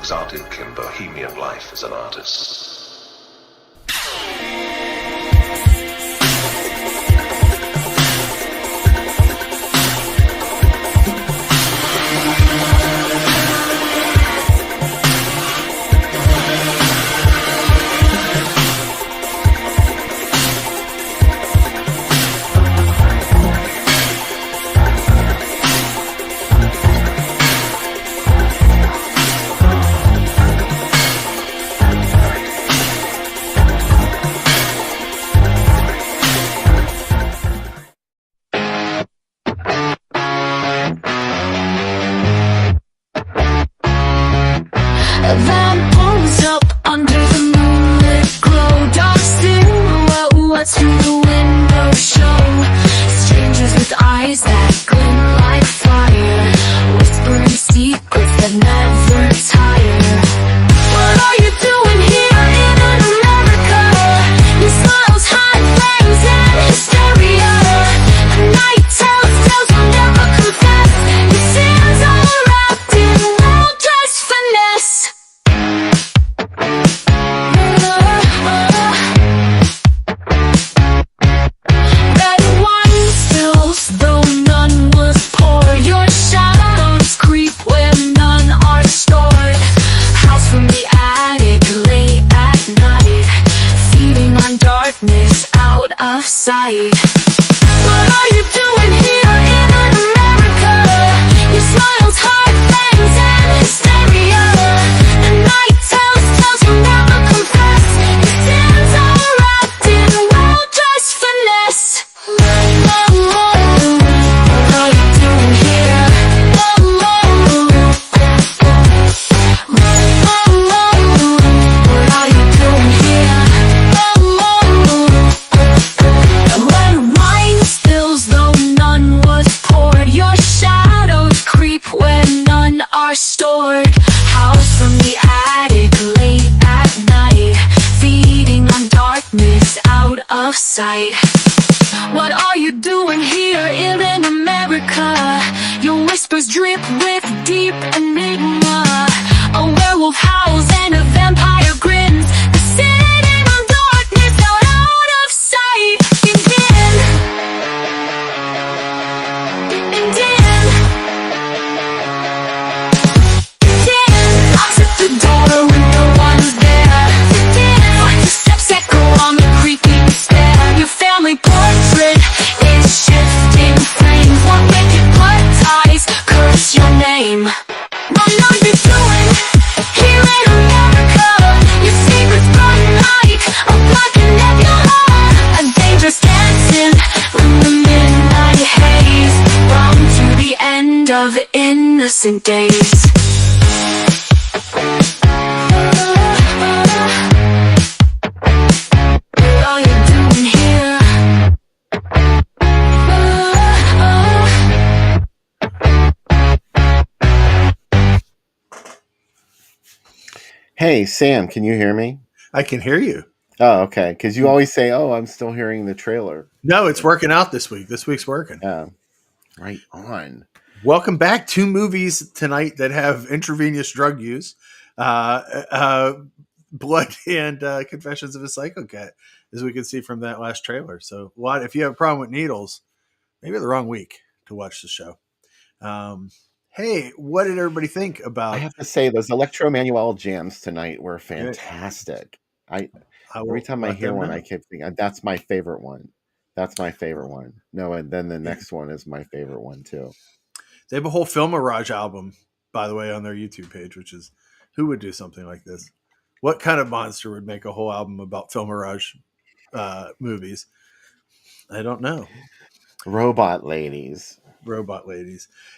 exotic and bohemian life as an artist. What are you doing here in America? Your whispers drip with deep enigma. A werewolf howls and a vampire grins. The sitting on darkness out of sight. And then knocks at the door when no one's there. Steps echo on the creaking stair. Your family portrait is shifting frames. What wicked blood ties curse your name? What are you doing here in America? Your secrets burn like a blackened nebula. A dangerous dancing in the midnight haze, bound to the end of innocent days. Hey, Sam, can you hear me? I can hear you. Oh, okay. Because you always say, "Oh, I'm still hearing the trailer." No, it's working out this week. This week's working. Yeah, right on. Welcome back. 2 movies tonight that have intravenous drug use, Blood and Confessions of a Psycho Cat, as we can see from that last trailer. So, if you have a problem with needles, maybe the wrong week to watch the show. Hey, what did everybody think about? I have to say, those Electro Manuel jams tonight were fantastic. Every time I hear one, I keep thinking, that's my favorite one. That's my favorite one. No, and then the next one is my favorite one, too. They have a whole Film Mirage album, by the way, on their YouTube page, which is, who would do something like this? What kind of monster would make a whole album about Film Mirage movies? I don't know. Robot ladies.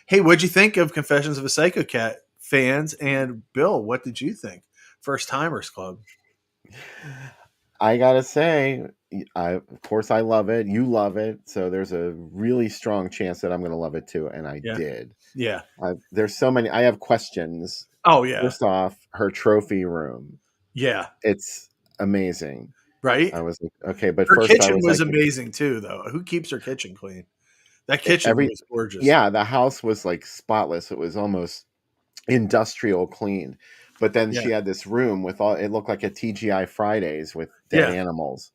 Hey, what'd you think of Confessions of a Psycho Cat, fans? And Bill, what did you think? First Timers Club. I gotta say, of course I love it. You love it. So there's a really strong chance that I'm going to love it too. And I did. Yeah. There's so many. I have questions. Oh, yeah. First off, her trophy room. Yeah. It's amazing. Right? I was like, okay, but her first kitchen was like, amazing too, though. Who keeps her kitchen clean? That kitchen was gorgeous. Yeah, the house was like spotless. It was almost industrial clean. But then Yeah. she had this room with all, it looked like a TGI Fridays with dead Yeah. animals.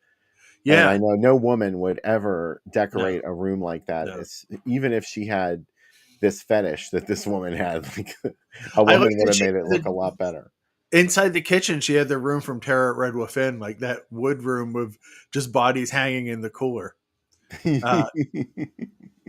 And Yeah. I know no woman would ever No. decorate a room like that. No. Even if she had this fetish that this woman had, like a I woman like would that have she made it look a lot better. inside the kitchen. She had the room from Terror at Red Wolf Inn, like that wood room with just bodies hanging in the cooler.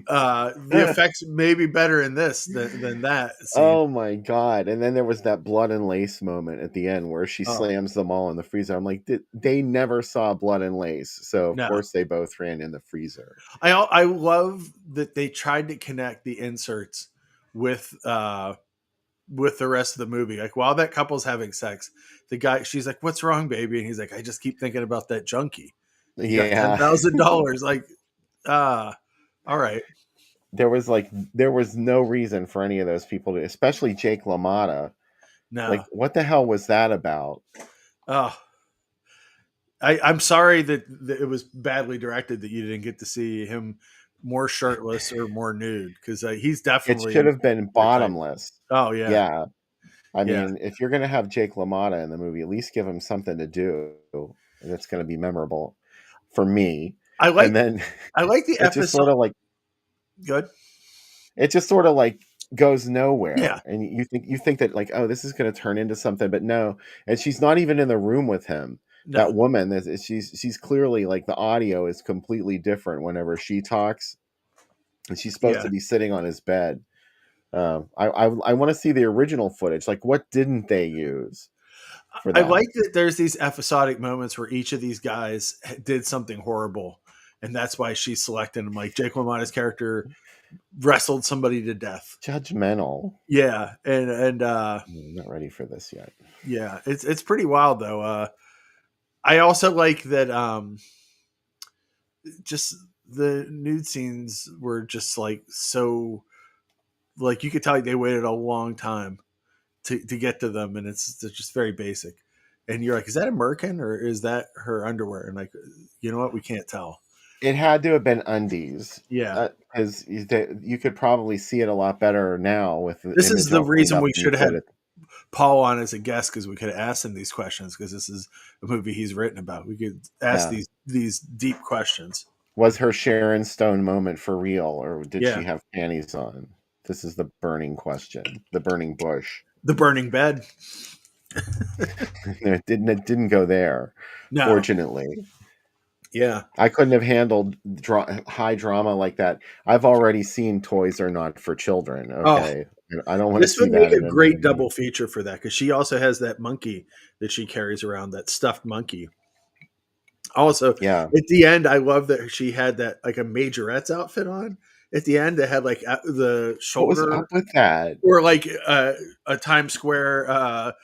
Uh, the effects may be better in this than that scene. Oh my god! And then there was that blood and lace moment at the end where she Oh slams them all in the freezer. I'm like, they never saw blood and lace, so of no, course they both ran in the freezer. I love that they tried to connect the inserts with the rest of the movie. Like while that couple's having sex, the guy, she's like, "What's wrong, baby?" And he's like, "I just keep thinking about that junkie. He got Yeah, $10,000." Like, all right, there was no reason for any of those people to, especially Jake LaMotta. no, Like, what the hell was that about? oh. I'm sorry that it was badly directed that you didn't get to see him more shirtless or more nude because he's It definitely should an have been your type. bottomless. Oh yeah, Yeah, I yeah. mean, if you're gonna have Jake LaMotta in the movie, at least give him something to do that's gonna be memorable for me. I And like then I like the it just episode. sort of like Good. it just sort of like goes Yeah. nowhere, and you think that like, oh, this is going to turn into something, but no. And she's not even in the room with him. No. That woman she's clearly like, the audio is completely different whenever she talks, and she's supposed Yeah. to be sitting on his bed. I want to see the original footage. Like, what didn't they use for I that? like that there's these episodic moments where each of these guys did something horrible, and that's why she's selecting him. Like Jake LaMotta's character wrestled somebody to death. Judgmental. Yeah, and I'm not ready for this yet. yeah, it's pretty wild though. I also like that just the nude scenes were just like so, like you could tell they waited a long time to get to them, and they're just very basic. And you're like, is that a merkin or is that her underwear? And like, you know what, we can't tell. It had to have been undies, Yeah, because you could probably see it a lot better now with the this is image the all cleaned reason up we than you should have could had at. Paul on as a guest because we could have asked him these questions because this is a movie he's written about. We could ask Yeah. these deep questions. Was her Sharon Stone moment for real, or did Yeah, she have panties on? This is the burning question, the burning bush. the burning bed. It didn't go there, No, fortunately. yeah. I couldn't have handled high drama like that. I've already seen Toys Are Not for Children, Oh, okay? I don't want to this see would make that a in another great movie. double feature for that because she also has that monkey that she carries around, that stuffed monkey. Also, Yeah. at the end, I love that she had that like a majorette's outfit on. At the end, it had like the What was shoulder up with that? or like a Times Square,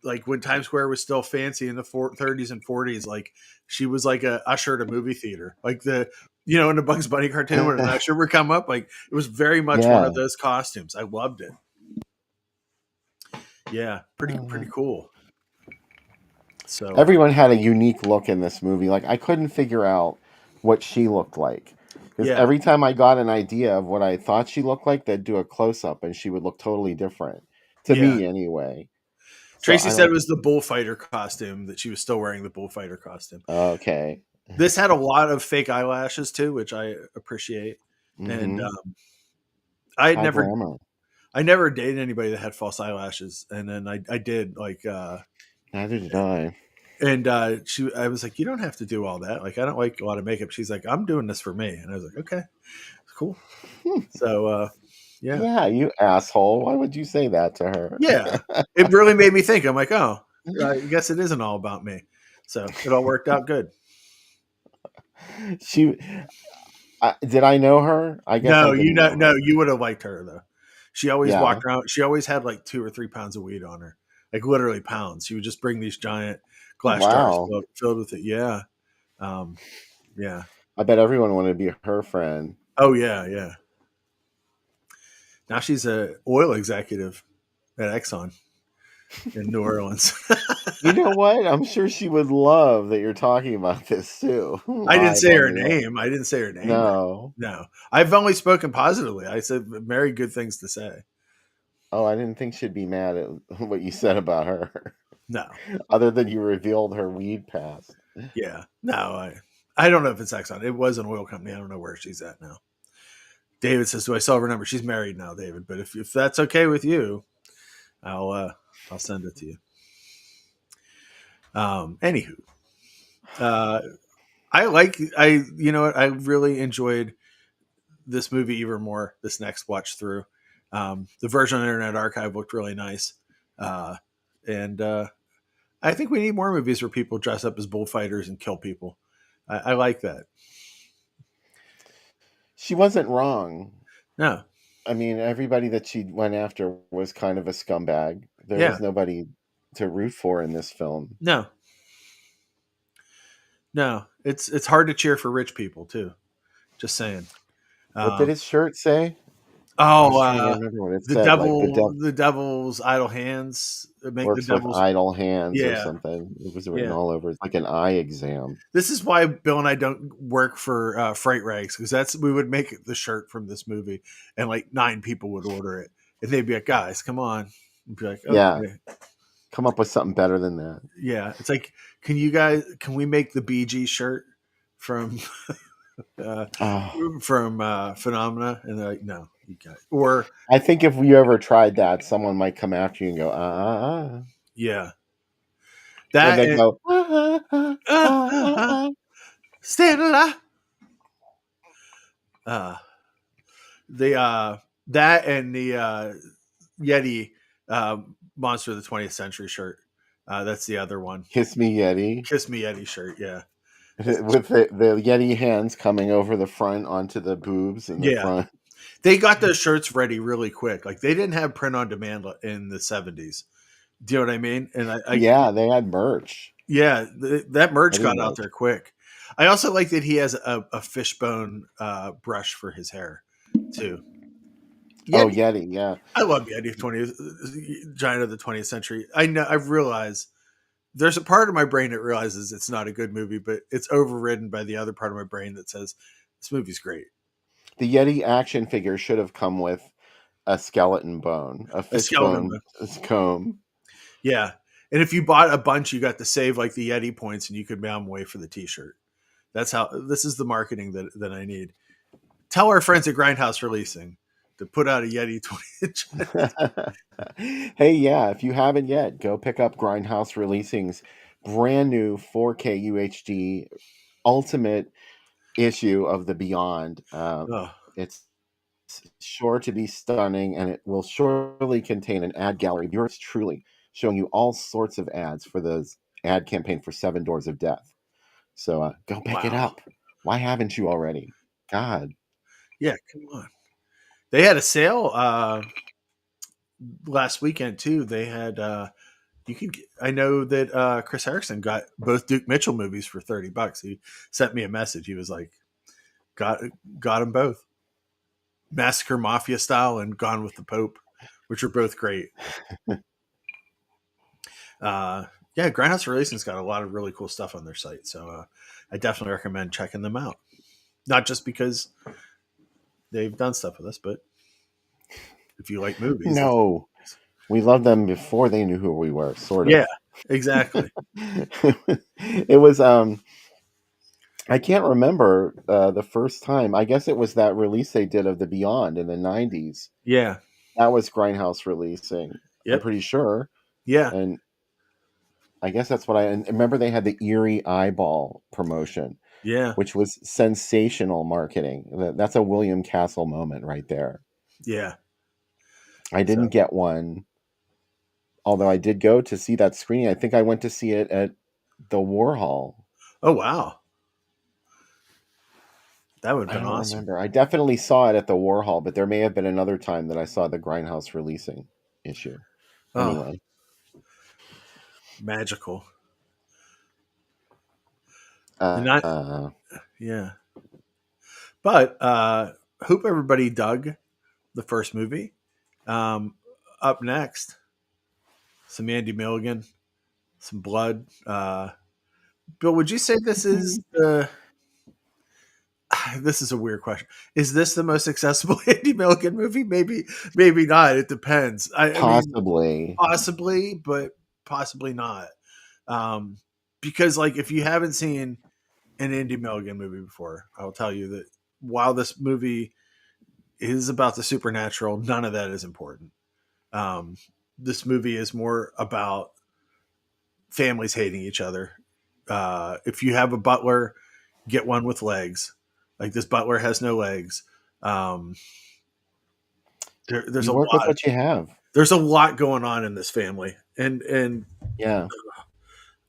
like when Times Square was still fancy in the 30s and 40s. Like she was like a usher at a movie theater, like in the Bugs Bunny cartoon when an usher would come up. Like it was very much one Yeah. of those costumes. I loved it. Yeah, pretty cool. So Everyone had a unique look in this movie. Like, I couldn't figure out what she looked like, because yeah, every time I got an idea of what I thought she looked like, they'd do a close up and she would look totally different, to yeah. me anyway. So Tracy I said it like, was the bullfighter costume that she was still wearing the bullfighter costume. okay. This had a lot of fake eyelashes too, which I appreciate. And Mm-hmm. I had High never, glamour. I never dated anybody that had false eyelashes, and then I did like, Neither did I. and I was like, you don't have to do all that. Like, I don't like a lot of makeup. She's like, I'm doing this for me, and I was like, okay, cool. So yeah, Yeah, you asshole. Why would you say that to her? yeah, it really made me think. I'm like, oh, I guess it isn't all about me. So it all worked out good. She did I know her? I guess I No, didn't know no, her. you would have liked her though. She always Yeah. walked around. She always had like 2 or 3 pounds of weed on her, like literally pounds. She would just bring these giant glass jars Wow. filled with it. Yeah, um, yeah. I bet everyone wanted to be her friend. Oh yeah, yeah. Now she's a oil executive at Exxon in New Orleans. You know what? I'm sure she would love that you're talking about this too. I didn't Live say on her the air. name. I didn't say her name. No. No, I've only spoken positively. I said very good things to say. Oh, I didn't think she'd be mad at what you said about her, No. other than you revealed her weed past. Yeah. No, I don't know if it's Exxon. It was an oil company. I don't know where she's at now. David says, "Do I still have her number?" She's married now, David. But if that's okay with you, I'll send it to you. Anywho, uh, I really enjoyed this movie even more this next watch through. The version on Internet Archive looked really nice, and I think we need more movies where people dress up as bullfighters and kill people. I like that. She wasn't wrong. No, I mean, everybody that she went after was kind of a scumbag. There yeah, was nobody to root for in this film. no, no. It's hard to cheer for rich people too. Just saying. What did Um, his shirt say? I oh, was trying to remember what it the said, like the devil's idle hands make the works with devil's. idle hands or Yeah, something. It was written yeah. all over. It's like an eye exam. This is why Bill and I don't work for Freight Rags, because we would make the shirt from this movie, and like 9 people would order it, and they'd be like, "Guys, come on," and be like, Yeah, "Okay, come up with something better than that. yeah." It's like, can we make the BG shirt from uh, Oh, Phenomena? And they're like, "No, you got it." Or I think if you ever tried that, someone might come after you and go, yeah, and that then and go, uh, uh, uh, stand alive. Uh, the that and the Yeti Monster of the 20th Century shirt. That's the other one. Kiss Me Yeti. Kiss Me Yeti shirt. Yeah. With the Yeti hands coming over the front onto the boobs in the Yeah. front. They got those shirts ready really quick. Like they didn't have print on demand in the 70s. Do you know what I mean? And Yeah, they had merch. yeah, that merch Yeti got out merch. there quick. I also like that he has a fishbone brush for his hair too. Oh, Yeti. Yeti, yeah. I love Yeti 20th Giant of the 20th Century. I know I've realized there's a part of my brain that realizes it's not a good movie, but it's overridden by the other part of my brain that says this movie's great. The Yeti action figure should have come with a skeleton bone, a A fish skeleton, bone comb. yeah. And if you bought a bunch, you got to save like the Yeti points, and you could mail them away for the T-shirt. That's how. This is the marketing that I need. Tell our friends at Grindhouse Releasing to put out a Yeti 20-inch. Hey, yeah, if you haven't yet, go pick up Grindhouse Releasing's brand new 4K UHD ultimate issue of the Beyond. Oh, It's sure to be stunning, and it will surely contain an ad gallery of yours truly, showing you all sorts of ads for the ad campaign for Seven Doors of Death. So go pick it wow. up. Why haven't you already? God. Yeah, come on. They had a sale last weekend too. They had you can. I know that Chris Harrison got both Duke Mitchell movies for $30. He sent me a message. He was like, "Got got them both, Massacre Mafia style and Gone with the Pope, which are both great." Yeah, Grindhouse Releasing's got a lot of really cool stuff on their site, so I definitely recommend checking them out. Not just because they've done stuff with us, but if you like movies, that's No, we loved them before they knew who we were, sort yeah, of. exactly. It was I can't remember the first time. I guess it was that release they did of the Beyond in the 90s. Yeah. That was Grindhouse Releasing. I'm Yep. pretty sure. Yeah. And I guess that's what and remember they had the Eerie Eyeball promotion, Yeah. which was sensational marketing. That's a William Castle moment right there. Yeah. I didn't So. get one, although I did go to see that screening. I think I went to see it at the Warhol. Oh wow, that would have I been don't awesome. remember. I definitely saw it at the Warhol, but there may have been another time that I saw the Grindhouse Releasing issue. Oh, Anyway, magical. And not uh, yeah. But hope everybody dug the first movie. Um, Up next, some Andy Milligan, some blood. Bill, would you say this is the? this is a weird question. Is this the most accessible Andy Milligan movie? Maybe not. It depends. I mean, Possibly. possibly, but possibly not. Um, because like if you haven't seen an Andy Milligan movie before, I'll tell you that while this movie is about the supernatural, none of that is important. Um, this movie is more about families hating each other. If you have a butler, get one with legs. Like this butler has no legs. Um, there's You a work with lot. what you have. There's a lot going on in this family, and Yeah.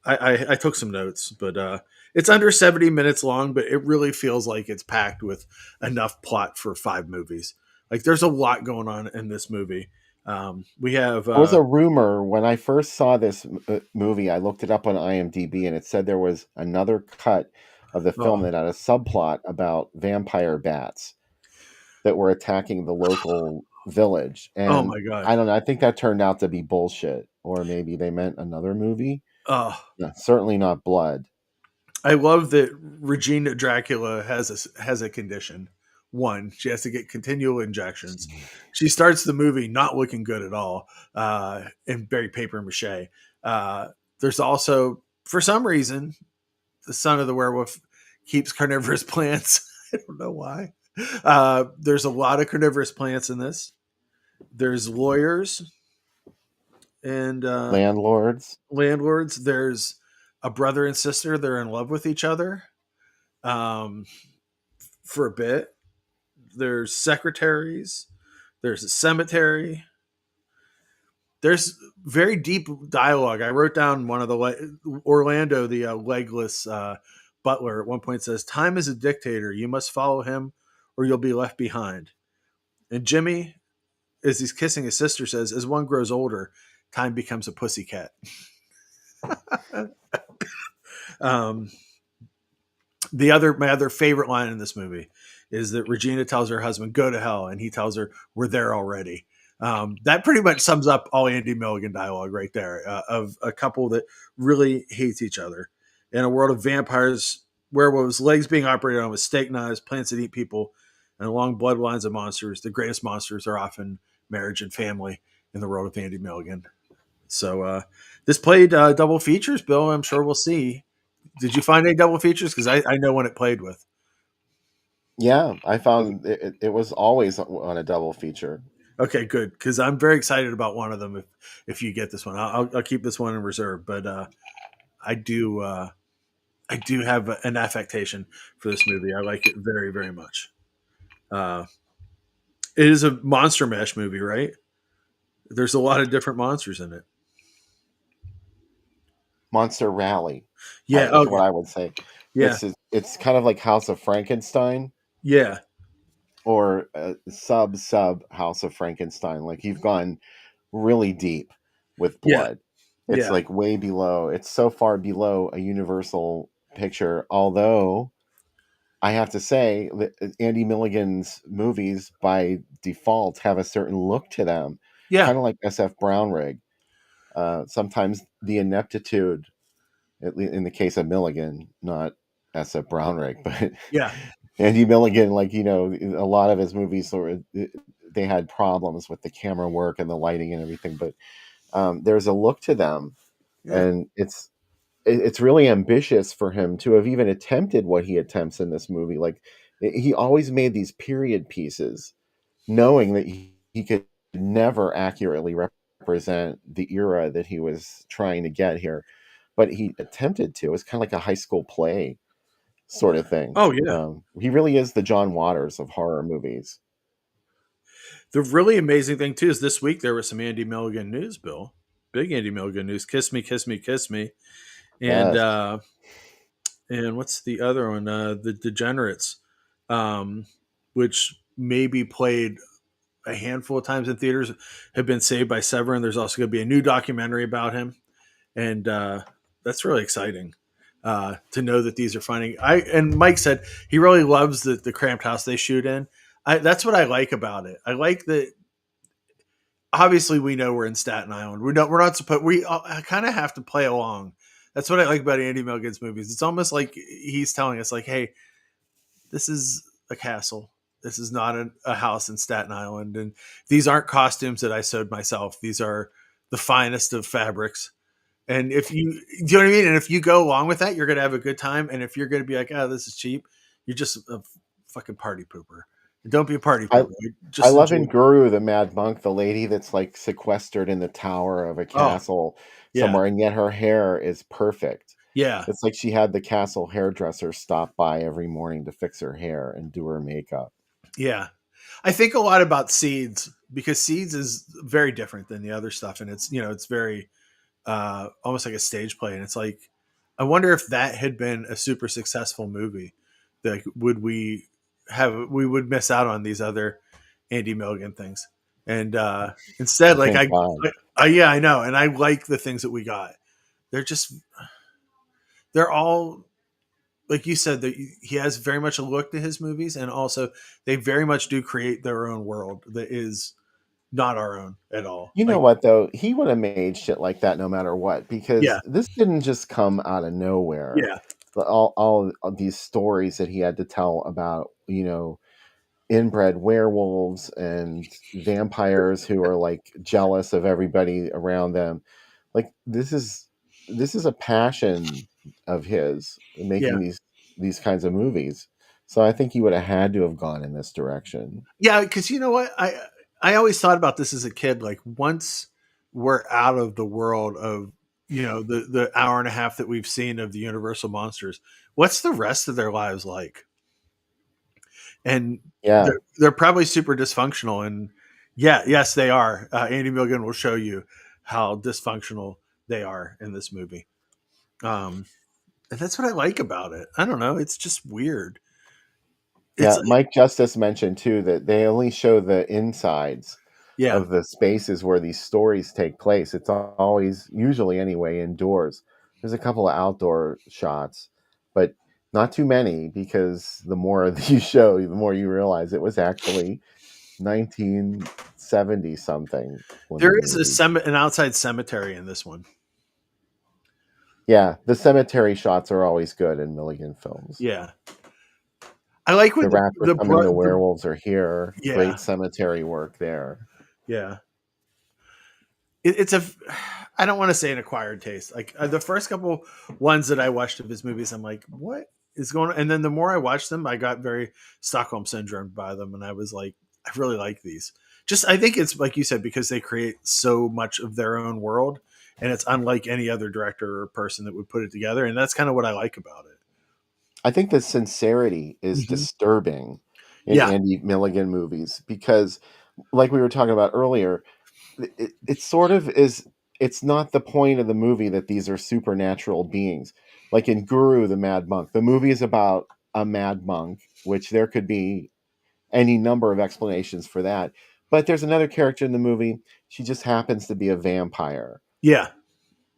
I took some notes, but it's under 70 minutes long, but it really feels like it's packed with enough plot for 5 movies. Like there's a lot going on in this movie. We have There was a rumor when I first saw this movie. I looked it up on IMDb, and it said there was another cut of the film oh, that had a subplot about vampire bats that were attacking the local village. oh And my god. I don't know. I think that turned out to be bullshit, or maybe they meant another movie. Oh, No, certainly not blood. I love that Regina Dracula has a condition. One, she has to get continual injections. She starts the movie not looking good at all, and very paper mache. There's also, for some reason, the son of the werewolf keeps carnivorous plants. I don't know why. There's a lot of carnivorous plants in this. There's lawyers and Landlords. landlords. There's a brother and sister. They're in love with each other um, for a bit. There's secretaries. There's a cemetery. There's very deep dialogue. I wrote down one of the Orlando, the legless butler, at one point says, "Time is a dictator. You must follow him, or you'll be left behind." And Jimmy, as he's kissing his sister, says, "As one grows older, time becomes a pussycat." um, my other favorite line in this movie is that Regina tells her husband, "Go to hell," and he tells her, "We're there already." That pretty much sums up all Andy Milligan dialogue right there, of a couple that really hates each other. In a world of vampires, werewolves, legs being operated on with steak knives, plants that eat people, and long bloodlines of monsters, the greatest monsters are often marriage and family in the world of Andy Milligan. So this played double features, Bill. I'm sure we'll see. Did you find any double features? Because I know when it played with. Yeah, I found it was always on a double feature. Okay, good. Because I'm very excited about one of them. If you get this one, I'll keep this one in reserve. But I do I do have an affectation for this movie. I like it very very much. Uh, it is a monster mash movie, right? There's a lot of different monsters in it. Monster Rally Yeah. is Okay. what I would say. Yeah. It's kind of like House of Frankenstein, Yeah. or sub House of Frankenstein. Like you've gone really deep with Yeah. blood. It's Yeah. like way below. It's so far below a Universal picture. Although I have to say that Andy Milligan's movies by default have a certain look to them, Yeah. kind of like SF Brownrigg. Sometimes the ineptitude, in the case of Milligan, not SF Brownrigg, but Yeah. Andy Milligan, like, a lot of his movies they had problems with the camera work and the lighting and everything, but there's a look to them, Yeah. and it's really ambitious for him to have even attempted what he attempts in this movie. Like, he always made these period pieces, knowing that he could never accurately represent the era that he was trying to get here, but he attempted to. It's kind of like a high school play sort of thing. Oh yeah. He really is the John Waters of horror movies. The really amazing thing too is this week there was some Andy Milligan news, Bill. Big Andy Milligan news. Kiss me, kiss me, kiss me. And Yes. and what's the other one? The Degenerates, um, which maybe played a handful of times in theaters, have been saved by Severin. There's also going to be a new documentary about him, and that's really exciting to know that these are finding. And Mike said he really loves the cramped house they shoot in. That's what I like about it. I like that. Obviously, we know we're in Staten Island. We're not supposed. We kind of have to play along. That's what I like about Andy Milligan's movies. It's almost like he's telling us, like, "Hey, this is a castle. This is not a house in Staten Island, and these aren't costumes that I sewed myself. These are the finest of fabrics. And if you, do you know what I mean? And if you go along with that, you're gonna have a good time. And if you're gonna be like, oh, this is cheap, you're just a fucking party pooper. Don't be a party I pooper. I Just love enjoy. in Guru the Mad Monk, the lady that's like sequestered in the tower of a Oh, castle yeah, somewhere, and yet her hair is perfect. yeah, It's like she had the castle hairdresser stop by every morning to fix her hair and do her makeup. yeah. I think a lot about Seeds because Seeds is very different than the other stuff, and it's very almost like a stage play, and it's like I wonder if that had been a super successful movie, like we would miss out on these other Andy Milligan things, and instead, like Thank God. yeah, I know, and I like the things that we got. They're just they're all like you said that he has very much a look to his movies, and also they very much do create their own world that is not our own at all. You know Like what though? He would have made shit like that no matter what, yeah, because this didn't just come out of nowhere. yeah, All of these stories that he had to tell about, inbred werewolves and vampires who are like jealous of everybody around them. Like this is a passion of his, yeah. making these kinds of movies. So I think he would have had to have gone in this direction. Yeah, because you know what, I always thought about this as a kid. Like once we're out of the world of the hour and a half that we've seen of the Universal monsters, what's the rest of their lives like? And Yeah. they're probably super dysfunctional. And yeah, yes, they are. Andy Milligan will show you how dysfunctional they are in this movie. And that's what I like about it. I don't know. It's just weird. It's Yeah, Mike Justice mentioned too that they only show the insides yeah, of the spaces where these stories take place. It's always, usually anyway, indoors. There's a couple of outdoor shots, but not too many, because the more you show, the more you realize it was actually 1970 something when the there is movie. an outside cemetery in this one. Yeah, the cemetery shots are always good in Milligan films. Yeah, I like The when rats are the coming, blood. the werewolves are here. Yeah, Great cemetery work there. yeah. It's a. I don't want to say an acquired taste. Like the first couple ones that I watched of his movies, I'm like, what is going on? And then the more I watched them, I got very Stockholm syndrome by them, and I was like, I really like these. Just I think it's like you said because they create so much of their own world, and it's unlike any other director or person that would put it together, and that's kind of what I like about it. I think the sincerity is Mhm. disturbing in Yeah, Andy Milligan movies because, like we were talking about earlier, it sort of is. It's not the point of the movie that these are supernatural beings. Like in Guru, the Mad Monk, the movie is about a mad monk, which there could be any number of explanations for that. But there's another character in the movie. She just happens to be a vampire. yeah,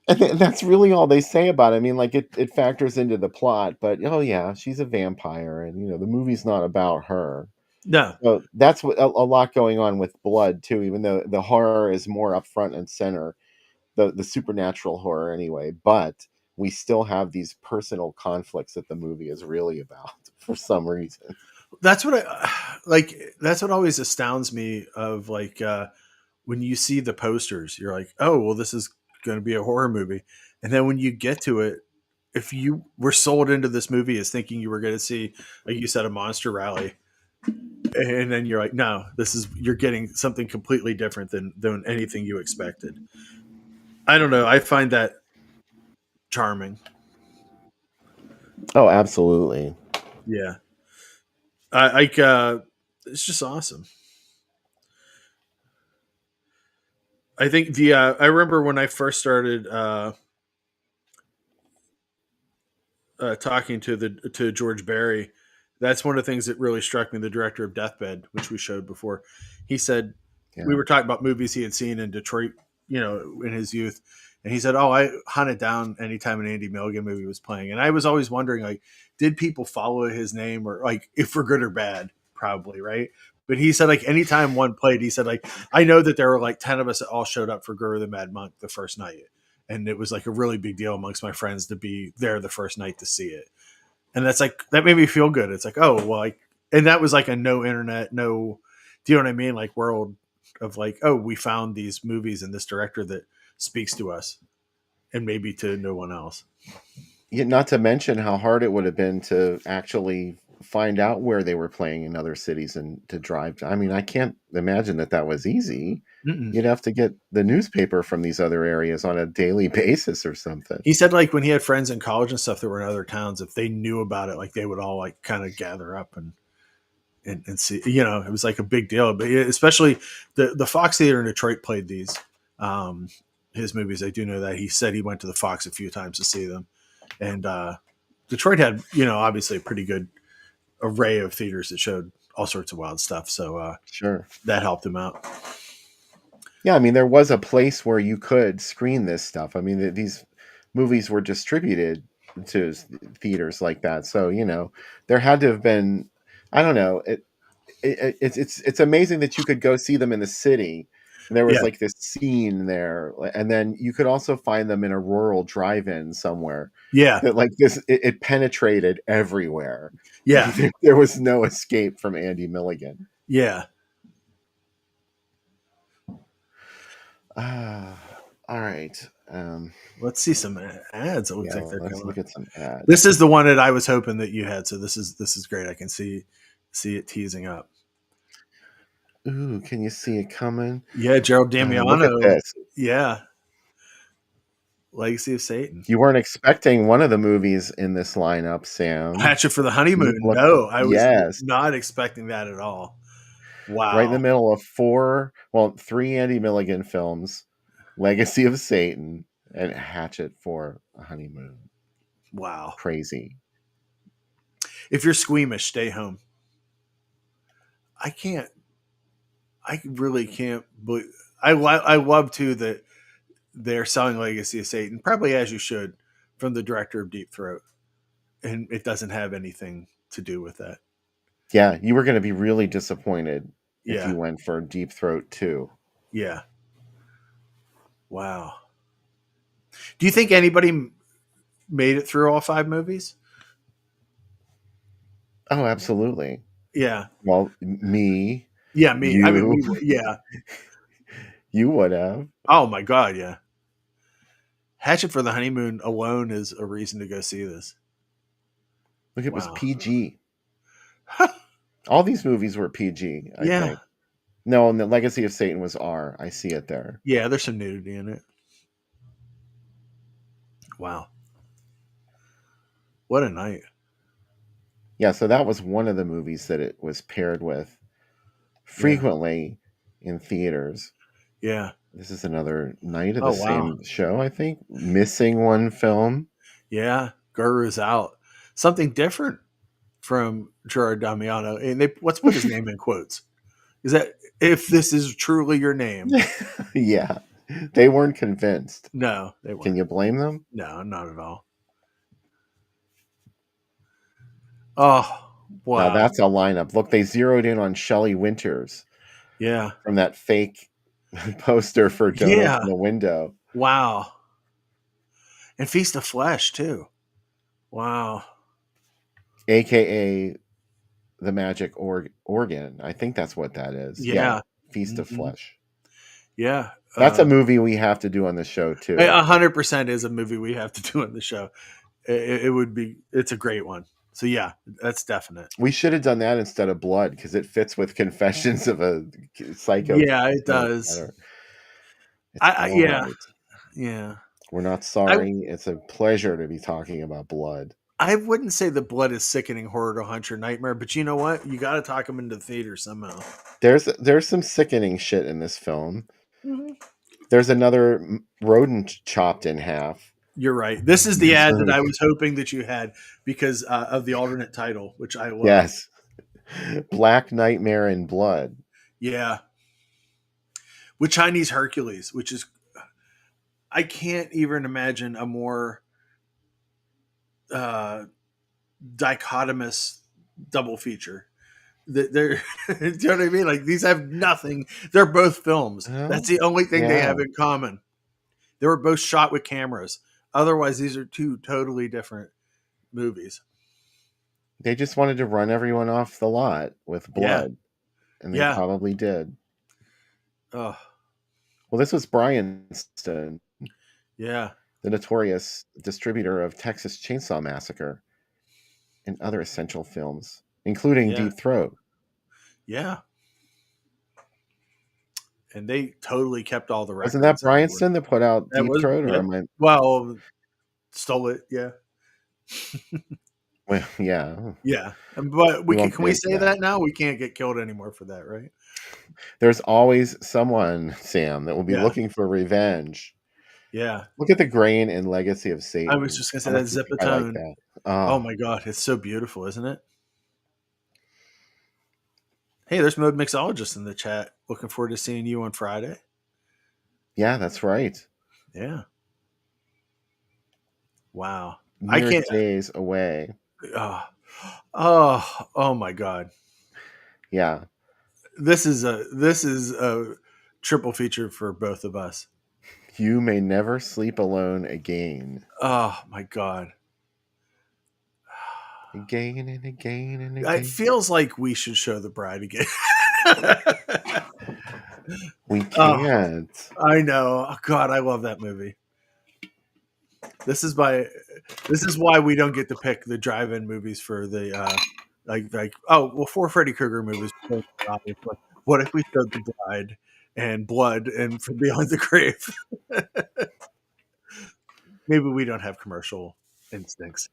And that's really all they say about it. I mean, like it factors into the plot, but oh yeah, she's a vampire, and the movie's not about her. no, So that's what a lot going on with blood too. Even though the horror is more up front and center, the supernatural horror anyway. But we still have these personal conflicts that the movie is really about for some reason. that's what I like. That's what always astounds me of like when you see the posters, you're like, oh, well, this is going to be a horror movie. And then when you get to it, if you were sold into this movie as thinking you were going to see, like you said, a monster rally, and then you're like, no, you're getting something completely different than anything you expected. I don't know. I find that charming. Oh, absolutely. Yeah. I like, it's just awesome. I think I remember when I first started, talking to George Barry, that's one of the things that really struck me. The director of Deathbed, which we showed before, he said we Yeah. were talking about movies he had seen in Detroit, in his youth, and he said, "Oh, I hunted down anytime an Andy Milligan movie was playing," and I was always wondering, like, did people follow his name or like if for good or bad, probably right. But he said, like, anytime one played, he said, like, I know that there were like 10 of us that all showed up for Guru the Mad Monk the first night, and it was like a really big deal amongst my friends to be there the first night to see it. And that's like, that made me feel good. It's like, oh, well, like, and that was like a no internet, no, do you know what I mean? Like world of like, oh, we found these movies and this director that speaks to us and maybe to no one else. Not to mention how hard it would have been to actually find out where they were playing in other cities and to drive. I mean, I can't imagine that was easy. Mm-mm. You'd have to get the newspaper from these other areas on a daily basis or something. He said like when he had friends in college and stuff that were in other towns, if they knew about it, like they would all like kind of gather up and see, it was like a big deal. But especially the Fox Theater in Detroit played these, his movies. I do know that he said he went to the Fox a few times to see them. And Detroit had, obviously a pretty good array of theaters that showed all sorts of wild stuff. So sure, that helped him out. Yeah, I mean, there was a place where you could screen this stuff. I mean, these movies were distributed to theaters like that, so there had to have been. I don't know. It's amazing that you could go see them in the city. And there was Yeah. like this scene there, and then you could also find them in a rural drive-in somewhere. Yeah. That like this, it penetrated everywhere. Yeah. There was no escape from Andy Milligan. Yeah. All right. Let's see some ads. It looks Yeah, like they're let's coming. look at some ads. This is the one that I was hoping that you had. So this is great. I can see it teasing up. Ooh, can you see it coming? Yeah, Gerald Damiano. Look at this. Yeah. Legacy of Satan. You weren't expecting one of the movies in this lineup, Sam. Hatchet for the Honeymoon. No, I was not expecting that at all. Wow. Right in the middle of three Andy Milligan films, Legacy of Satan and Hatchet for a Honeymoon. Wow. Crazy. If you're squeamish, stay home. I really can't believe. I love too that they're selling Legacy of Satan, probably as you should, from the director of Deep Throat, and it doesn't have anything to do with that. Yeah, you were going to be really disappointed if Yeah. you went for Deep Throat 2. Yeah. Wow. Do you think anybody made it through all 5 movies? Oh, absolutely. Yeah. Well, me. Yeah, me. You, I mean, yeah. You would have. Oh my God, yeah. Hatchet for the Honeymoon alone is a reason to go see this. Look, it was PG. All these movies were PG, I think. No, and the Legacy of Satan was R. I see it there. Yeah, there's some nudity in it. Wow. What a night. Yeah, so that was one of the movies that it was paired with frequently in theaters. Yeah. This is another night of the same show, I think. Missing one film. Yeah, Guru's out. Something different from Gerard Damiano. And let's put his name in quotes. Is that if this is truly your name? Yeah. They weren't convinced. No, they weren't. Can you blame them? No, not at all. Oh, wow. Now that's a lineup. Look, they zeroed in on Shelley Winters. Yeah. From that fake poster for Donuts in the Window. Wow. And Feast of Flesh, too. Wow. AKA the Magic Organ. I think that's what that is. Yeah. Feast of Flesh. Yeah. That's a movie we have to do on the show, too. 100% is a movie we have to do on the show. It's a great one. So, yeah, that's definite. We should have done that instead of Blood because it fits with Confessions of a Psycho. Yeah, it does. Right. Yeah. We're not sorry. It's a pleasure to be talking about Blood. I wouldn't say the Blood is sickening horror to haunt your nightmare, but you know what? You got to talk them into the theater somehow. There's some sickening shit in this film. Mm-hmm. There's another rodent chopped in half. You're right. This is the ad that I was hoping that you had because of the alternate title, which I love. Yes. Black Nightmare in Blood. Yeah. With Chinese Hercules, which is, I can't even imagine a more dichotomous double feature. They're, do you know what I mean? Like these have nothing. They're both films. That's the only thing they have in common. They were both shot with cameras. Otherwise, these are two totally different movies. They just wanted to run everyone off the lot with Yeah. blood, and they Yeah. probably did. Oh, Well, this was Bryanston, yeah. the notorious distributor of Texas Chainsaw Massacre and other essential films, including Yeah. Deep Throat. Yeah. And they totally kept all the Wasn't that records. Bryanston that put out That Deep was, Throat, or yeah. am I? Well, stole it. Yeah. Well, yeah, Yeah. But we we won't can get we into say that. that now? We can't get killed anymore for that, right? There's always someone, Sam, that will be Yeah. looking for revenge. Yeah. Look at the grain and legacy of I was Satan. just gonna How say that much you think I like Zipatone. that? Oh Oh, my god, it's so beautiful, isn't it? Hey, there's Mode Mixologist in the chat. Looking forward to seeing you on Friday. yeah, that's right. Yeah. Wow. I Mere can't. days away. Oh, oh my god. Yeah, This is a triple feature for both of us. you may never sleep alone again. Oh my god. Again and again and It again. feels like we should show The Bride again. We Oh, can't. I know. Oh, god, I love that movie. This is why we don't get to pick the drive-in movies for the for Freddy Krueger movies. What if we showed The Bride and Blood and From Beyond the Grave? Maybe we don't have commercial instincts.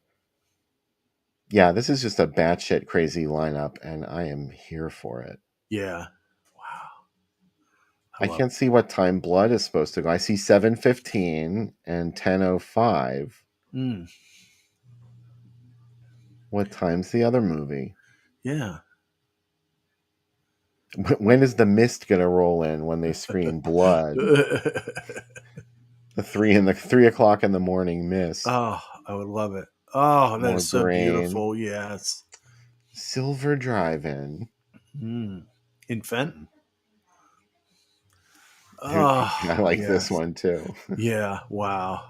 Yeah, this is just a batshit crazy lineup, and I am here for it. Yeah. Wow. I I love can't see what time Blood is supposed to go. I see 7:15 and 10:05. it. Mm, What time's the other movie? yeah. When is the mist gonna roll in when they screen Blood? The 3 o'clock in the morning mist. Oh, I would love it. Oh, that More is so grain. beautiful. Yes. Silver Drive-In. Mm. In Fenton. Dude, Oh, I like this yes. one too. Yeah. Wow.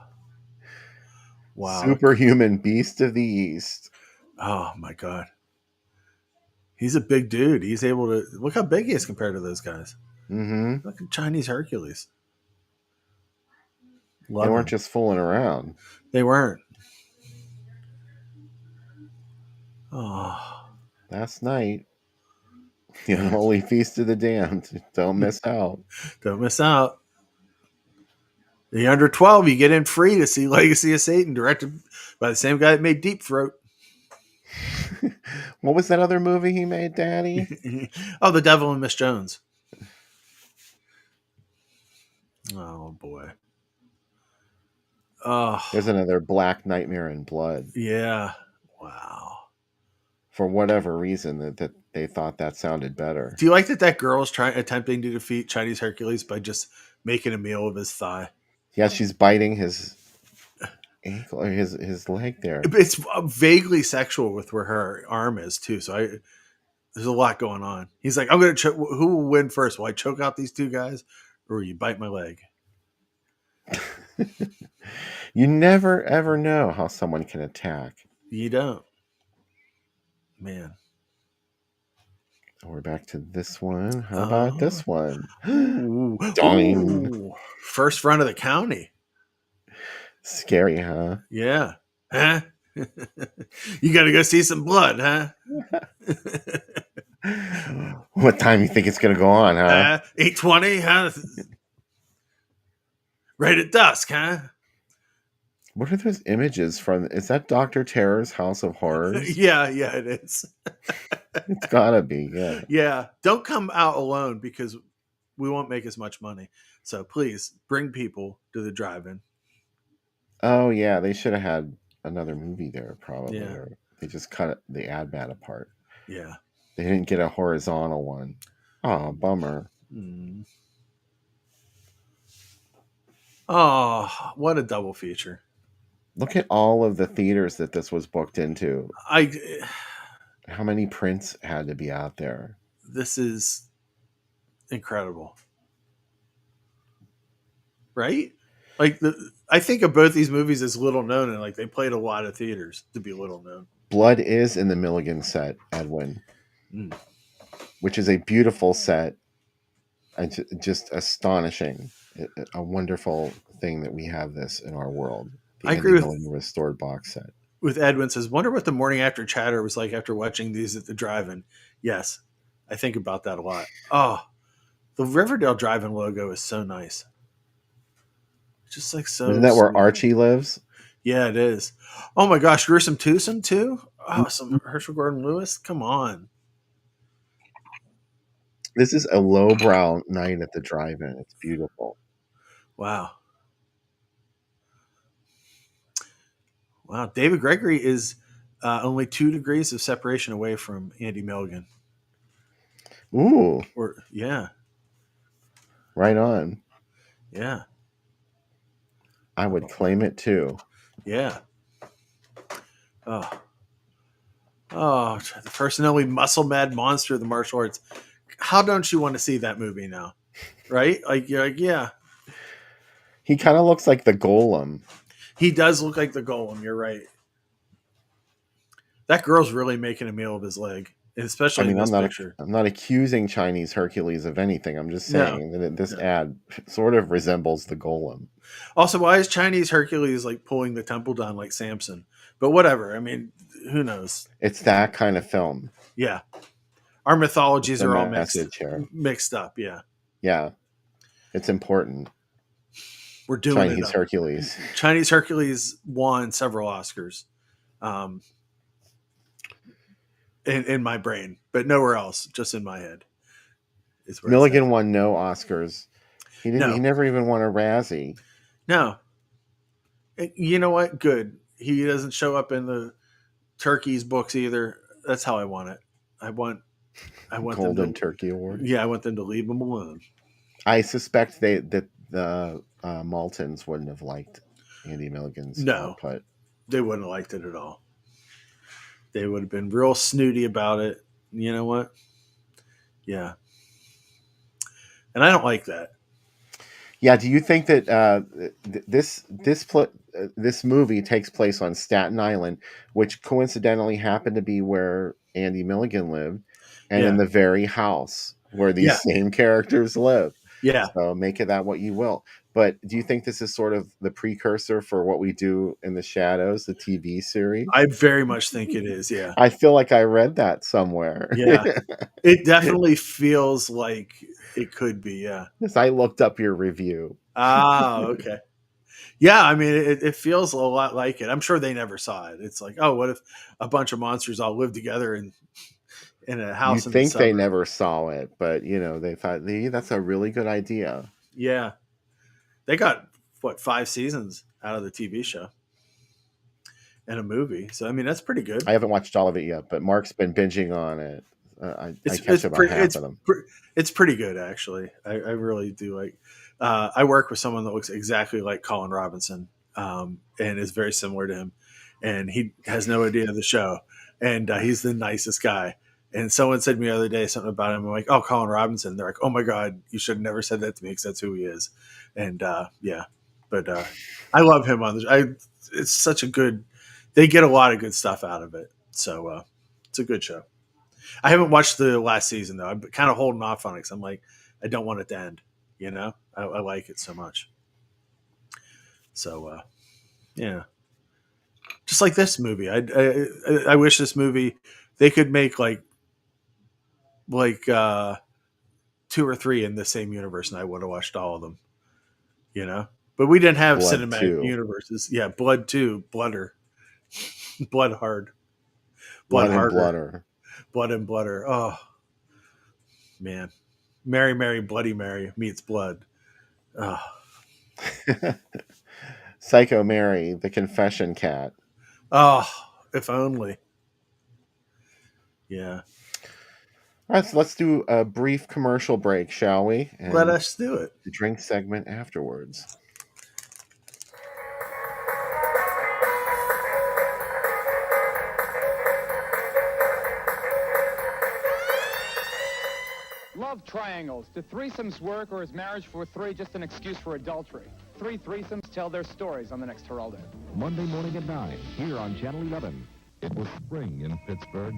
Wow. Superhuman Beast of the East. Oh my god. He's a big dude. He's able to look how big he is compared to those guys. Mm-hmm. Look at Chinese Hercules. They Love weren't him. just fooling around. They weren't. Oh, Last night, the unholy feast of the damned. Don't miss out. don't miss out. The under 12, you get in free to see Legacy of Satan, directed by the same guy that made Deep Throat. What was that other movie he made, Daddy? Oh, The Devil and Miss Jones. Oh boy. Oh There's another Black Nightmare in Blood. yeah. Wow. For whatever reason, that they thought that sounded better. Do you like that girl is attempting to defeat Chinese Hercules by just making a meal of his thigh? Yeah, she's biting his ankle or his leg there. It's vaguely sexual with where her arm is too. So there's a lot going on. He's like, I'm gonna who will win first? Will I choke out these two guys, or will you bite my leg? You never ever know how someone can attack. You don't, man. We're back to this one. How about this one? Ooh, Dong. ooh. First front of the county. Scary, huh? Yeah. Huh? You got to go see some blood, huh? What time you think it's gonna go on, huh? 8:20, huh? Right at dusk, huh? What are those images from? Is that Dr. Terror's House of Horrors? Yeah, it is. It's gotta be, yeah. Yeah. Don't come out alone because we won't make as much money. So please bring people to the drive-in. Oh yeah, they should have had another movie there, probably. Yeah. Or they just cut the ad mat apart. Yeah. They didn't get a horizontal one. Oh, bummer. Mm. Oh, what a double feature. Look at all of the theaters that this was booked into. How many prints had to be out there? This is incredible. Right? Like I think of both these movies as little known, and like they played a lot of theaters to be little known. Blood is in the Milligan set, Edwin, which is a beautiful set and just astonishing. A wonderful thing that we have this in our world. The I Andy agree Milligan restored box set. with Edwin says, wonder what the morning after chatter was like after watching these at the drive-in. Yes, I think about that a lot. Oh, the Riverdale drive-in logo is so nice. Just like so. Isn't that where sweet. Archie lives? Yeah, it is. Oh my gosh, Gruesome Twosome too. Oh, some Herschel Gordon Lewis. Come on. This is a lowbrow night at the drive-in. It's beautiful. Wow. Wow. David Gregory is only 2 degrees of separation away from Andy Milligan. Ooh. Yeah. Right on. Yeah. I would claim it too. Yeah. Oh. Oh, the first and only muscle mad monster of the martial arts. How don't you want to see that movie now? Right? Like, you're like, yeah. He kind of looks like the Golem. He does look like the Golem. You're right. That girl's really making a meal of his leg, especially in this picture. I'm not accusing Chinese Hercules of anything. I'm just saying that this ad sort of resembles the Golem. Also, why is Chinese Hercules like pulling the temple down like Samson? But whatever. I mean, who knows? It's that kind of film. Yeah. Our mythologies are all mixed up. Yeah. Yeah. It's important. We're doing Chinese Hercules. Chinese Hercules won several Oscars. In my brain, but nowhere else, just in my head. Milligan won no Oscars. He didn't. No. He never even won a Razzie. No. You know what? Good. He doesn't show up in the Turkey's books either. That's how I want it. I want Golden Turkey Award. Yeah, I want them to leave him alone. I suspect that the Maltons wouldn't have liked Andy Milligan's output. They wouldn't have liked it at all. They would have been real snooty about it. You know what? Yeah. And I don't like that. Yeah. Do you think that this movie takes place on Staten Island, which coincidentally happened to be where Andy Milligan lived, and in the very house where these same characters live? Yeah. So make of that what you will. But do you think this is sort of the precursor for What We Do in the Shadows, the TV series? I very much think it is, yeah. I feel like I read that somewhere. Yeah. It definitely feels like it could be, yeah. Yes, I looked up your review. Ah, okay. Yeah, I mean, it feels a lot like it. I'm sure they never saw it. It's like, oh, what if a bunch of monsters all live together in a house? You think they never saw it, but, they thought, that's a really good idea. Yeah. They got, 5 seasons out of the TV show and a movie. So, I mean, that's pretty good. I haven't watched all of it yet, but Mark's been binging on it. I catch about half of them. It's pretty good, actually. I really do like. I work with someone that looks exactly like Colin Robinson, and is very similar to him, and he has no idea of the show, and he's the nicest guy. And someone said to me the other day something about him. I'm like, oh, Colin Robinson. They're like, oh my God, you should have never said that to me because that's who he is. And but I love him on this. It's such a good. They get a lot of good stuff out of it, so it's a good show. I haven't watched the last season though. I'm kind of holding off on it because I'm like, I don't want it to end. I like it so much. So yeah, just like this movie. I wish this movie they could make like 2 or 3 in the same universe, and I would have watched all of them. But we didn't have Blood cinematic 2. universes. Yeah, Blood 2, Blooder, Blood Hard, Blood Harder. and Blooder. Blood and Blooder. Oh man, Mary Mary Bloody Mary meets Blood. Oh. Psycho Mary, the confession cat. Oh, if only. Yeah. All right, so let's do a brief commercial break, shall we? And let us do it. The drink segment afterwards. Love triangles. Do threesomes work, or is marriage for 3 just an excuse for adultery? 3 threesomes tell their stories on the next Geraldo. Monday morning at 9, here on Channel 11. It was spring in Pittsburgh,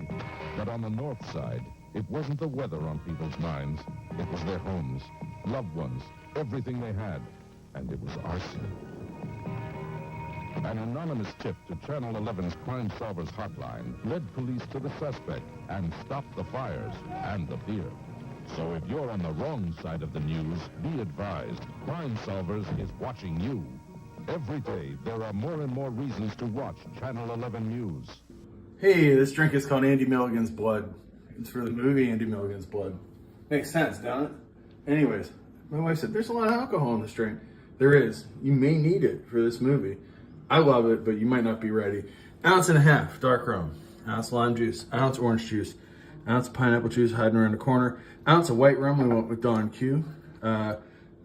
but on the north side, it wasn't the weather on people's minds. It was their homes, loved ones, everything they had, and it was arson. An anonymous tip to Channel 11's Crime Solvers hotline led police to the suspect and stopped the fires and the fear. So if you're on the wrong side of the news, be advised, Crime Solvers is watching you. Every day, there are more and more reasons to watch Channel 11 News. Hey, this drink is called Andy Milligan's Blood. It's for the movie Andy Milligan's Blood. Makes sense, don't it? Anyways, my wife said, there's a lot of alcohol in this drink. There is. You may need it for this movie. I love it, but you might not be ready. 1.5 ounces dark rum, ounce lime juice, ounce orange juice, ounce pineapple juice hiding around the corner, ounce of white rum, we went with Don Q,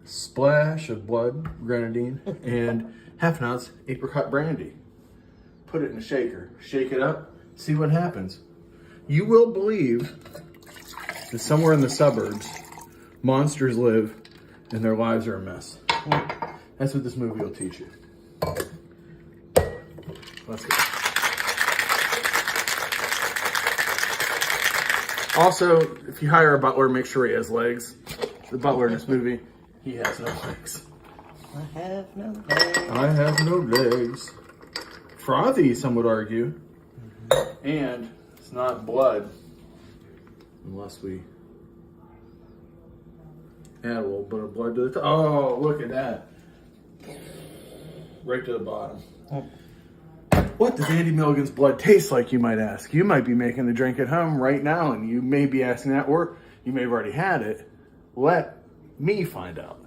splash of blood, grenadine, and 1/2 ounce apricot brandy. Put it in a shaker, shake it up, see what happens. You will believe that somewhere in the suburbs, monsters live and their lives are a mess. Well, that's what this movie will teach you. Let's go. Also, if you hire a butler, make sure he has legs. The butler in this movie, he has no legs. I have no legs. I have no legs. Frothy, some would argue. And it's not blood. Unless we add a little bit of blood to the top. Oh, look at that. Right to the bottom. What does Andy Milligan's blood taste like, you might ask? You might be making the drink at home right now, and you may be asking that, or you may have already had it. Let me find out.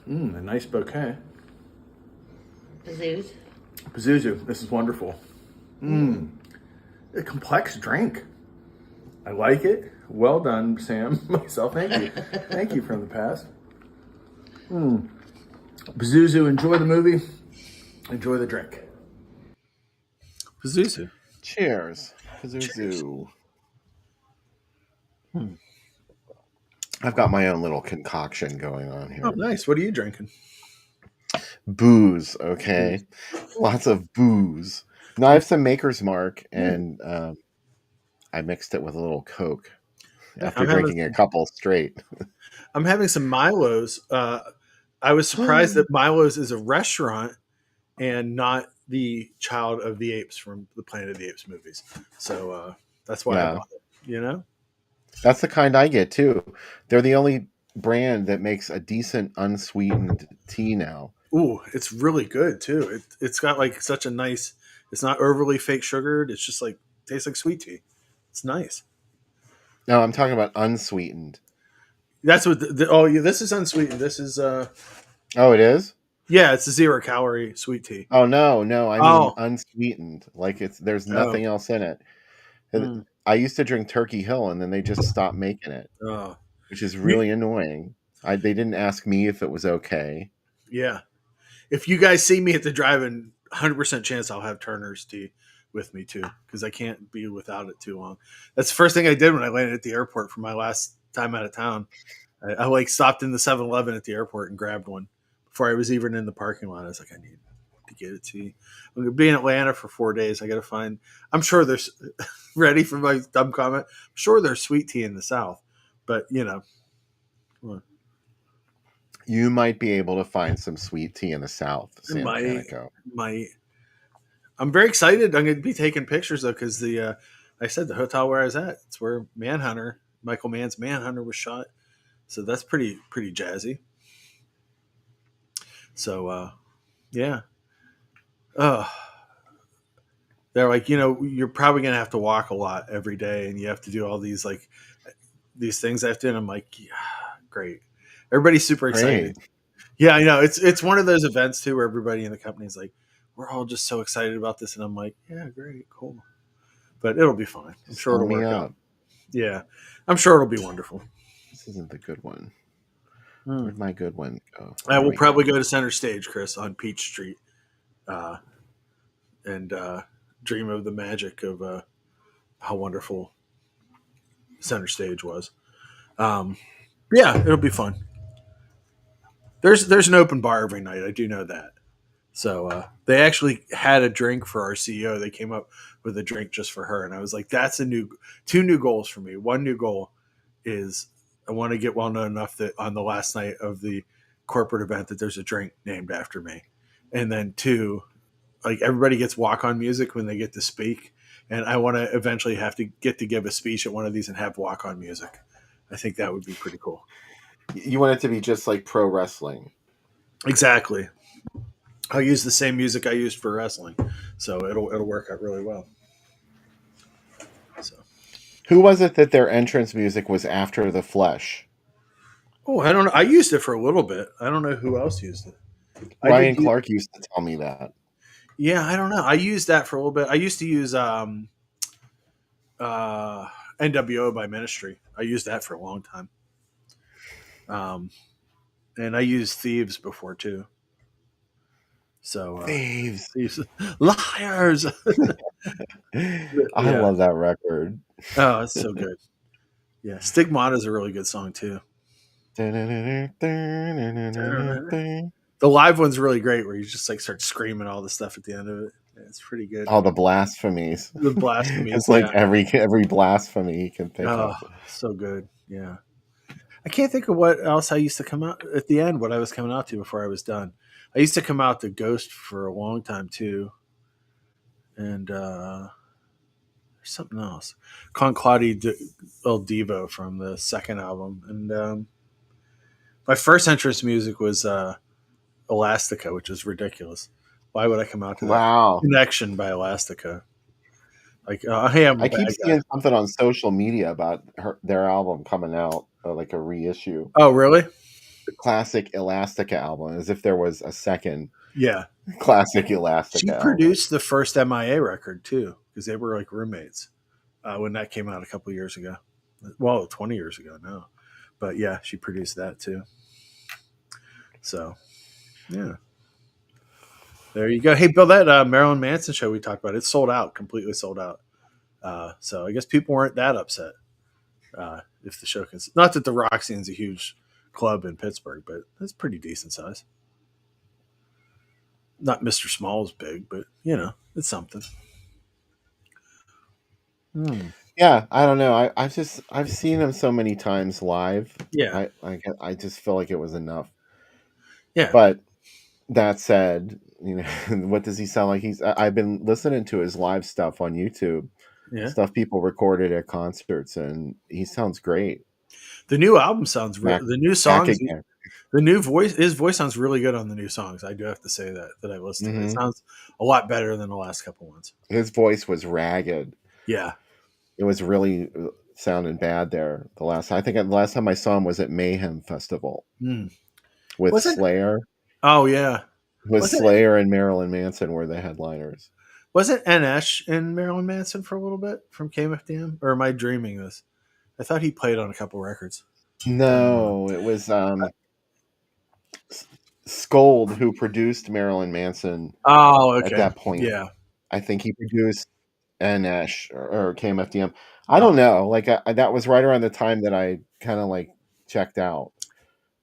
A nice bouquet. Pazoos. Pazuzu, this is wonderful. A complex drink. I like it. Well done, Sam. Myself, thank you. Thank you from the past. Pazuzu, enjoy the movie. Enjoy the drink. Pazuzu. Cheers. Pazuzu. I've got my own little concoction going on here. Oh, nice. What are you drinking? Booze, okay? Lots of booze. No, I have some Maker's Mark, and I mixed it with a little Coke after drinking a couple straight. I'm having some Milo's. I was surprised that Milo's is a restaurant and not the Child of the Apes from the Planet of the Apes movies. So that's why I bought it, you know? That's the kind I get, too. They're the only brand that makes a decent unsweetened tea now. Ooh, it's really good, too. It's got like such a nice, it's not overly fake sugared. It's just like, tastes like sweet tea. It's nice. No, I'm talking about unsweetened. That's what, this is unsweetened. This is, oh, it is? Yeah, it's a 0-calorie sweet tea. Oh, no. I mean unsweetened. Like there's nothing else in it. I used to drink Turkey Hill, and then they just stopped making it, which is really annoying. They didn't ask me if it was okay. Yeah. If you guys see me at the drive-in, 100% chance I'll have Turner's tea with me, too, because I can't be without it too long. That's the first thing I did when I landed at the airport for my last time out of town. I like stopped in the 7-Eleven at the airport and grabbed one before I was even in the parking lot. I was like, I need to get a tea. I'm going to be in Atlanta for 4 days. I got to find, I'm sure there's, ready for my dumb comment, I'm sure there's sweet tea in the South, but you know. You might be able to find some sweet tea in the South. Might. I'm very excited. I'm going to be taking pictures though, because I said the hotel where I was at, it's where Michael Mann's Manhunter was shot. So that's pretty jazzy. So, yeah. They're like, you're probably going to have to walk a lot every day, and you have to do all these things I have to do. And I'm like, yeah, great. Everybody's super excited. Great. Yeah, I know. It's one of those events too, where everybody in the company is like, we're all just so excited about this. And I'm like, yeah, great, cool. But it'll be fine. I'm sure it'll work out. Yeah. I'm sure it'll be wonderful. This isn't the good one. Where'd my good one go? I will probably go to Center Stage, Chris, on Peach Street, and dream of the magic of how wonderful Center Stage was. Yeah, it'll be fun. There's an open bar every night. I do know that. So they actually had a drink for our CEO. They came up with a drink just for her, and I was like, "That's two new goals for me. One new goal is I want to get well known enough that on the last night of the corporate event that there's a drink named after me, and then two, like everybody gets walk on music when they get to speak, and I want to eventually have to get to give a speech at one of these and have walk on music. I think that would be pretty cool. You want it to be just like pro wrestling. Exactly. I'll use the same music I used for wrestling, so it'll work out really well. So, Who was it that their entrance music was After the Flesh? oh, I don't know. I used it for a little bit. I don't know who else used it. Ryan Clark used to tell me that. Yeah, I don't know. I used that for a little bit. I used to use NWO by Ministry. I used that for a long time. And I used Thieves before too. So Thieves, liars. I love that record. Oh, it's so good. Yeah, Stigmata is a really good song too. The live one's really great, where you just like start screaming all the stuff at the end of it. Yeah, it's pretty good. Oh, the blasphemies. The blasphemies. It's like every blasphemy you can think of. So good. Yeah. I can't think of what else I used to come out at the end, what I was coming out to before I was done. I used to come out to Ghost for a long time too. And there's something else. Con Claude El Divo from the second album. And my first entrance music was Elastica, which is ridiculous. Why would I come out to that? Wow. Connection by Elastica. Like, hey, I keep seeing something on social media about their album coming out, like a reissue. Oh, really? The classic Elastica album, as if there was a second classic Elastica She produced the first MIA record, too, because they were like roommates when that came out a couple years ago. Well, 20 years ago now. But yeah, she produced that, too. So, yeah. There you go. Hey, Bill, that Marilyn Manson show we talked about, it's sold out, completely sold out. So I guess people weren't that upset if the show can. Not that the Roxy's a huge club in Pittsburgh, but it's pretty decent size. Not Mr. Small's big, but it's something. Yeah, I don't know. I've seen him so many times live. Yeah, I just feel like it was enough. Yeah, but that said, what does he sound like? I've been listening to his live stuff on YouTube. Yeah, stuff people recorded at concerts, and he sounds great. The new album sounds the new songs. The new voice, his voice sounds really good on the new songs. I do have to say that I've listened to. It sounds a lot better than the last couple ones. His voice was ragged. Yeah, it was really sounding bad there. I think the last time I saw him was at Mayhem Festival with Slayer. Oh yeah, Slayer and Marilyn Manson were the headliners. Wasn't NS in Marilyn Manson for a little bit from KMFDM? Or am I dreaming this? I thought he played on a couple records. No, it was Scold who produced Marilyn Manson. Oh, okay. At that point, yeah, I think he produced NS or KMFDM. I don't know. Like that was right around the time that I kind of like checked out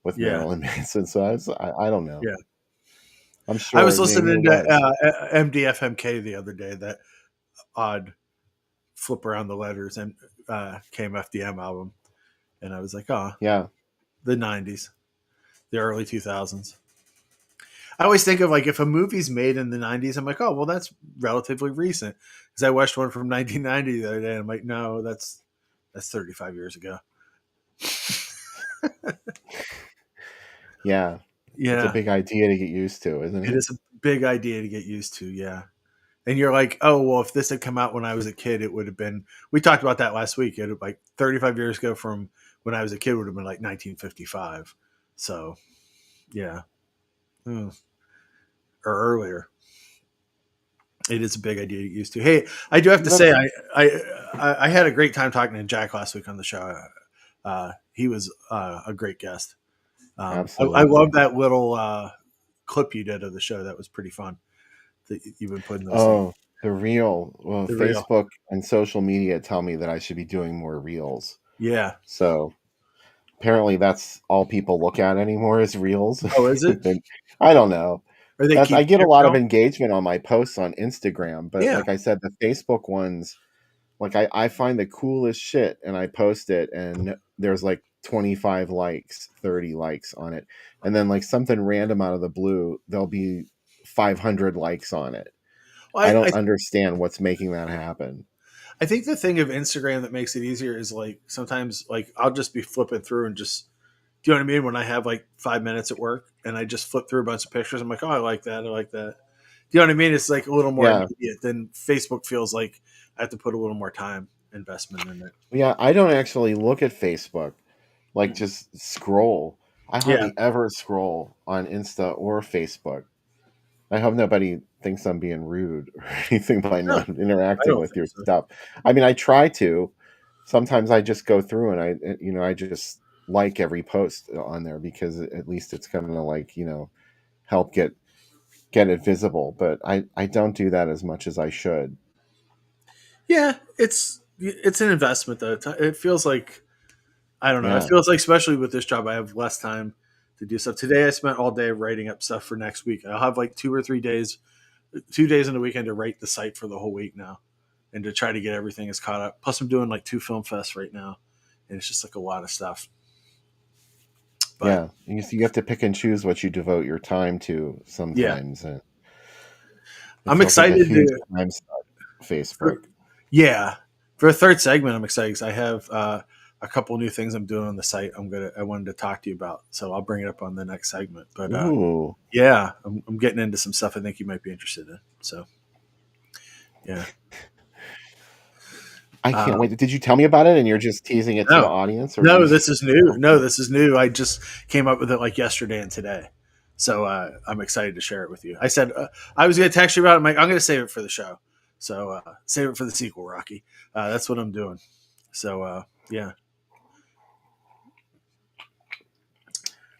with Marilyn Manson. So I don't know. Yeah. I'm sure. I was listening to MDFMK the other day, that odd flip around the letters and KMFDM album. And I was like, oh, yeah, the 90s, the early 2000s. I always think of like if a movie's made in the 90s, I'm like, oh, well, that's relatively recent. Because I watched one from 1990 the other day, and I'm like, no, that's 35 years ago. Yeah. It's a big idea to get used to, isn't it? It is a big idea to get used to, yeah. And you're like, oh, well, if this had come out when I was a kid, it would have been, we talked about that last week. It would like 35 years ago from when I was a kid would have been like 1955. So, yeah. Or earlier. It is a big idea to get used to. Hey, I do have to say, I had a great time talking to Jack last week on the show. He was a great guest. Absolutely. I love that little clip you did of the show. That was pretty fun. That you've been putting those. Oh, the reel. Well, Facebook and social media tell me that I should be doing more reels. Yeah. So apparently that's all people look at anymore is reels. Oh, is it? I don't know. Or they keep I get a lot of going. engagement on my posts on Instagram, but Yeah. like I said, the Facebook ones, like I find the coolest shit and I post it and there's like 25 likes, 30 likes on it. And then like something random out of the blue, there'll be 500 likes on it. Well, I don't understand what's making that happen. I think the thing of Instagram that makes it easier is like sometimes like I'll just be flipping through and just, do you know what I mean? When I have like 5 minutes at work and I just flip through a bunch of pictures, I'm like, oh, I like that. I like that. Do you know what I mean? It's like a little more Yeah. immediate than Facebook feels like I have to put a little more time investment in it. Yeah, I don't actually look at Facebook. Like Mm. just scroll. I Yeah. hardly ever scroll on Insta or Facebook. I hope nobody thinks I'm being rude or anything by No, not I interacting don't with think your so. stuff. I mean, I try to. Sometimes I just go through and I just like every post on there because at least it's going to like, help get it visible. But I don't do that as much as I should. Yeah, it's an investment though. It feels like, I don't know. It Yeah. feels like, especially with this job, I have less time to do stuff. Today, I spent all day writing up stuff for next week. I'll have like 2 or 3 days, 2 days in the weekend to write the site for the whole week now, and to try to get everything as caught up. Plus, I'm doing like 2 film fests right now, and it's just like a lot of stuff. But Yeah. You have to pick and choose what you devote your time to yeah, sometimes. And it I'm feels like a excited huge to. time suck, Facebook. For, yeah, for a third segment, I'm excited because I have a couple new things I'm doing on the site. I wanted to talk to you about, so I'll bring it up on the next segment. But Ooh. yeah, I'm getting into some stuff I think you might be interested in. So yeah. I can't wait. Did you tell me about it and you're just teasing it to the No, audience? Or no, you... this is new. No, this is new. I just came up with it like yesterday and today. So I'm excited to share it with you. I said I was going to text you about it. I'm like, I'm going to save it for the show. So save it for the sequel, Rocky. That's what I'm doing. So yeah.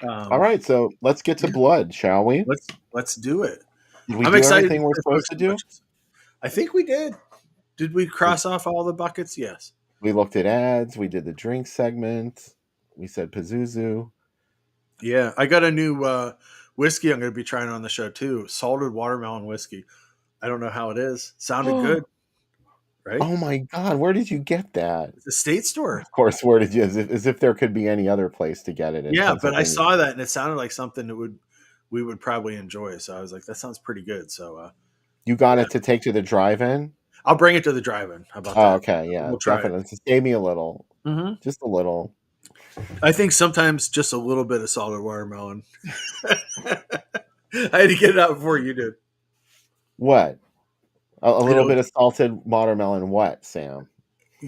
All right, so let's get to Yeah, blood, shall we? let's do it. Did we I'm do excited everything we're for supposed folks to to do? watch this. I think we did. Did we cross off all the buckets? Yes. We looked at ads. We did the drink segment. We said Pazuzu. Yeah, I got a new whiskey I'm going to be trying on the show too. Salted watermelon whiskey. I don't know how it is. Sounded good, right? Oh my God, where did you get that? The state store. Of course, where did you? As if there could be any other place to get it in Yeah, but I Pennsylvania. saw that and it sounded like something that we would probably enjoy. So I was like, that sounds pretty good. So You got yeah, it to take to the drive-in? I'll bring it to the drive-in. How about Oh, that? okay, yeah, We'll try it. definitely. Just save me a little, Hmm. just a little. I think sometimes just a little bit of salted watermelon. I had to get it out before you did. What? A little It'll bit of salted watermelon. What, Sam?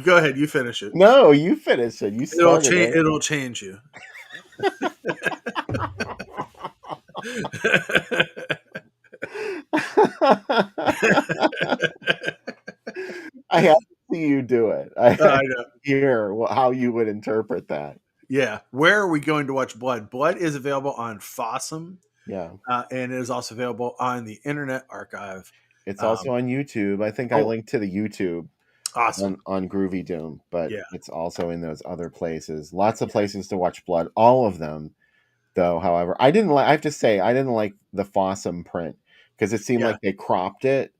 Go ahead. You finish it. No, you finish it. You It'll started change. it. It'll change you. I have to see you do it. I have I to know. hear how you would interpret that. Yeah. Where are we going to watch Blood? Blood is available on Fossum, Yeah. and it is also available on the Internet Archive. It's also on YouTube. I think I Oh, linked to the YouTube awesome. on Groovy Doom, but Yeah. it's also in those other places. Lots of places to watch blood. All of them, though. However, I didn't like. I have to say, I didn't like the Fossum print because it seemed Yeah. like they cropped it.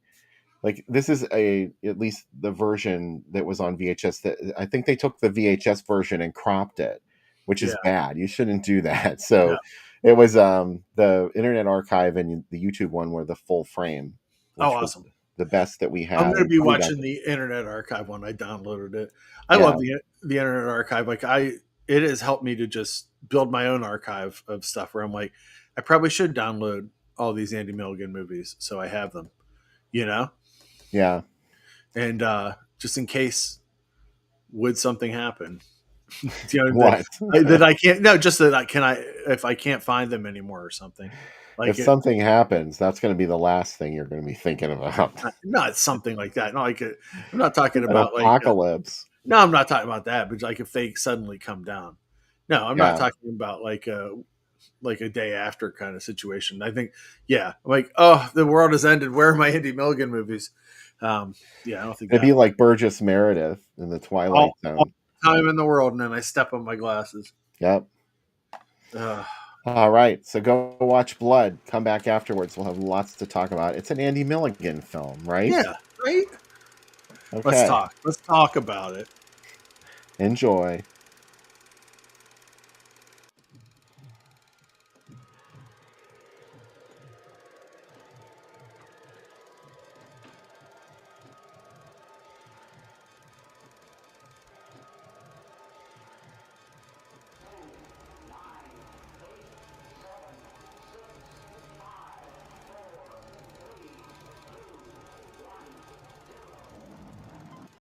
Like this is at least the version that was on VHS. That I think they took the VHS version and cropped it, which is Yeah. bad. You shouldn't do that. Yeah. So it was the Internet Archive and the YouTube one were the full frame, Oh, which was awesome. the best that we I'm had. going to be And watching the Internet Archive when I downloaded it. I yeah, love the Internet Archive. Like it has helped me to just build my own archive of stuff where I'm like, I probably should download all these Andy Milligan movies so I have them, you know? yeah. And just in case would something happen, you know, What that I can't, no, just that if I can't find them anymore or something if like it, something happens? That's going to be the last thing you're going to be thinking about. not something like that. Not like I'm not talking An about like, apocalypse. no, I'm not talking about that, but like if they suddenly come down. No, I'm not Yeah, talking about like a day after kind of situation. I think, yeah, like, oh, the world has ended. Where are my Andy Milligan movies? Yeah, I don't think it'd that be like Burgess Meredith in the Twilight all Zone. time in the world, and then I step on my glasses. Yep. All right, so go watch Blood. Come back afterwards. We'll have lots to talk about. It's an Andy Milligan film, right? Yeah, right? Okay. Let's talk about it. Enjoy.